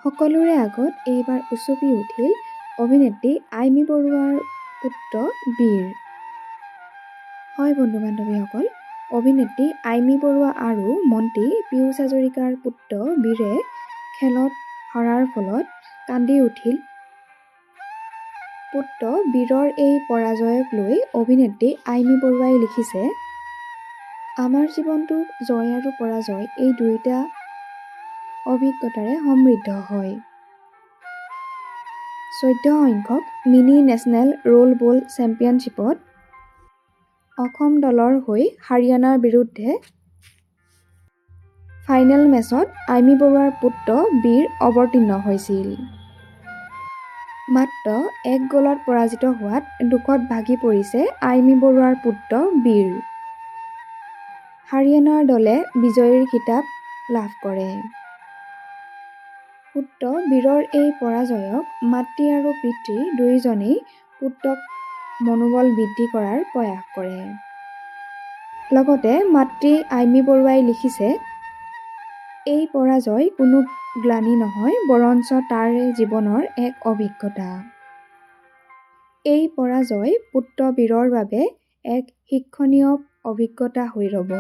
সকলোৰে আগত এইবাৰ উচপি উঠিল অভিনেত্ৰী আইমী বৰুৱাৰ পুত্ৰ বীৰ। হয় বন্ধু-বান্ধৱীসকল, অভিনেত্ৰী আইমী বৰুৱা আৰু মন্ত্ৰী পীয়ূষ হাজৰিকাৰ পুত্ৰ বীৰে খেলত হৰাৰ ফলত কান্দি উঠিল। পুত্ৰ বীৰৰ এই পৰাজয়ক লৈ অভিনেত্ৰী আইমী বৰুৱাই লিখিছে, আমাৰ জীৱনটো জয় আৰু পৰাজয় এই দুয়োটা অভিজ্ঞতাৰে সমৃদ্ধ হয়। 14 সংখ্যক মিনি নেচনেল ৰোল বল চেম্পিয়নশ্বিপত অসম দলৰ হৈ হাৰিয়ানাৰ বিৰুদ্ধে ফাইনেল মেচত আইমী বৰুৱাৰ পুত্ৰ বীৰ অৱতীৰ্ণ হৈছিল। মাত্ৰ 1 গ'লত পৰাজিত হোৱাত দুখত ভাগি পৰিছে আইমী বৰুৱাৰ পুত্ৰ বীৰ। হাৰিয়ানাৰ দলে বিজয়ীৰ খিতাপ লাভ কৰে। পুত্ৰ বীৰৰ এই পৰাজয়ক মাতৃ আৰু পিতৃ দুয়োজনেই পুত্ৰক মনোবল বৃদ্ধি কৰাৰ প্ৰয়াস কৰে। লগতে মাতৃ আইমী বৰুৱাই লিখিছে, এই পৰাজয় কোনো গ্লানি নহয়, বৰঞ্চ তাৰ জীৱনৰ এক অভিজ্ঞতা। এই পৰাজয় পুত্ৰ বীৰৰ বাবে এক শিক্ষণীয় অভিজ্ঞতা হৈ ৰ'ব।